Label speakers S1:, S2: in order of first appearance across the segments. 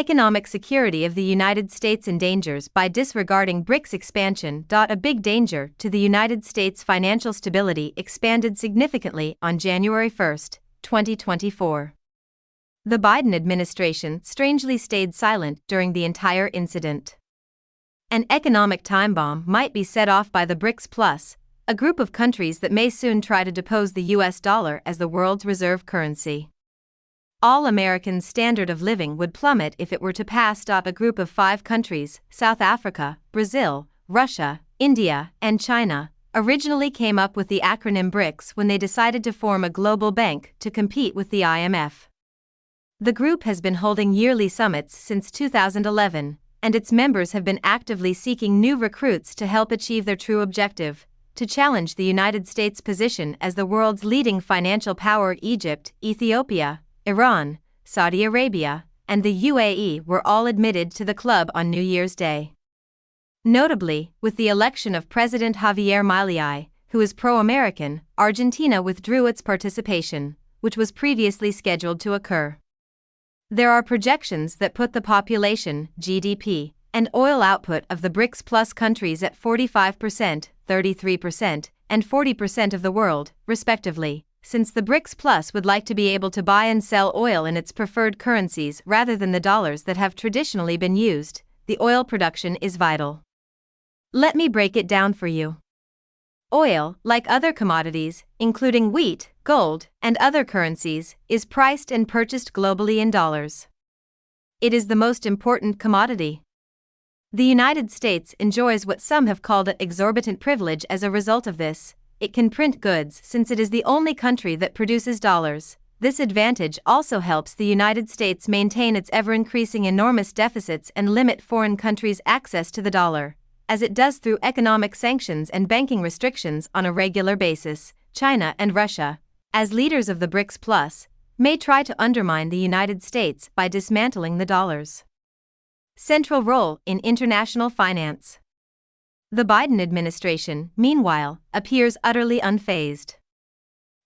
S1: Economic security of the United States endangers by disregarding BRICS expansion. A big danger to the United States' financial stability expanded significantly on January 1, 2024. The Biden administration strangely stayed silent during the entire incident. An economic time bomb might be set off by the BRICS Plus, a group of countries that may soon try to depose the US dollar as the world's reserve currency. All Americans' standard of living would plummet if it were to pass. A group of 5 countries, South Africa, Brazil, Russia, India, and China, originally came up with the acronym BRICS when they decided to form a global bank to compete with the IMF. The group has been holding yearly summits since 2011, and its members have been actively seeking new recruits to help achieve their true objective: to challenge the United States' position as the world's leading financial power. Egypt, Ethiopia, Iran, Saudi Arabia, and the UAE were all admitted to the club on New Year's Day. Notably, with the election of President Javier Milei, who is pro-American, Argentina withdrew its participation, which was previously scheduled to occur. There are projections that put the population, GDP, and oil output of the BRICS Plus countries at 45%, 33%, and 40% of the world, respectively, since the BRICS Plus would like to be able to buy and sell oil in its preferred currencies rather than the dollars that have traditionally been used. The oil production is vital. Let me break it down for you. Oil, like other commodities, including wheat, gold, and other currencies, is priced and purchased globally in dollars. It is the most important commodity. The United States enjoys what some have called an exorbitant privilege as a result of this. It can print goods since it is the only country that produces dollars. This advantage also helps the United States maintain its ever-increasing enormous deficits and limit foreign countries' access to the dollar, as it does through economic sanctions and banking restrictions on a regular basis. China and Russia, as leaders of the BRICS Plus, may try to undermine the United States by dismantling the dollar's central role in international finance. The Biden administration, meanwhile, appears utterly unfazed.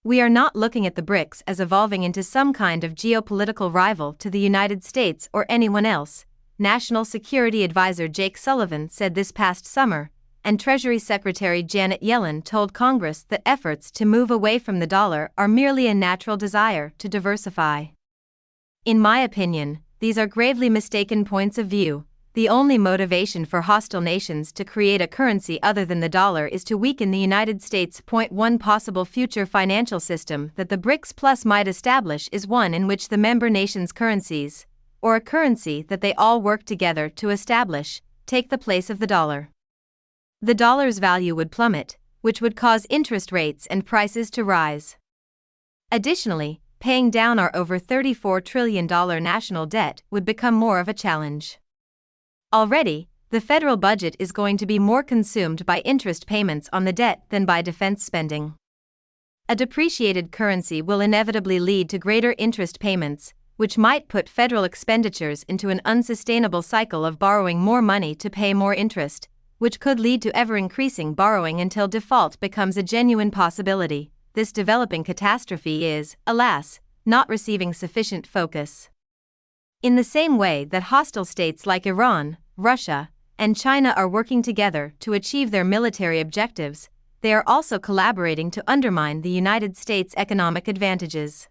S1: We are not looking at the BRICS as evolving into some kind of geopolitical rival to the United States or anyone else, National Security Advisor Jake Sullivan said this past summer, and Treasury Secretary Janet Yellen told Congress that efforts to move away from the dollar are merely a natural desire to diversify. In my opinion, these are gravely mistaken points of view. The only motivation for hostile nations to create a currency other than the dollar is to weaken the United States. One possible future financial system that the BRICS Plus might establish is one in which the member nations' currencies, or a currency that they all work together to establish, take the place of the dollar. The dollar's value would plummet, which would cause interest rates and prices to rise. Additionally, paying down our over $34 trillion national debt would become more of a challenge. Already, the federal budget is going to be more consumed by interest payments on the debt than by defense spending. A depreciated currency will inevitably lead to greater interest payments, which might put federal expenditures into an unsustainable cycle of borrowing more money to pay more interest, which could lead to ever-increasing borrowing until default becomes a genuine possibility. This developing catastrophe is, alas, not receiving sufficient focus. In the same way that hostile states like Iran, Russia, and China are working together to achieve their military objectives, they are also collaborating to undermine the United States' economic advantages.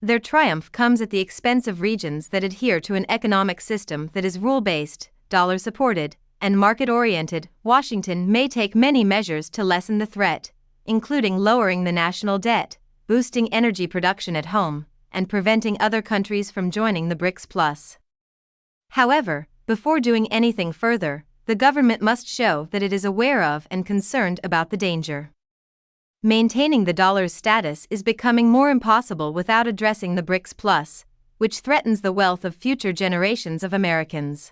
S1: Their triumph comes at the expense of regions that adhere to an economic system that is rule-based, dollar-supported, and market-oriented. Washington may take many measures to lessen the threat, including lowering the national debt, boosting energy production at home, and preventing other countries from joining the BRICS Plus. However, before doing anything further, the government must show that it is aware of and concerned about the danger. Maintaining the dollar's status is becoming more impossible without addressing the BRICS Plus, which threatens the wealth of future generations of Americans.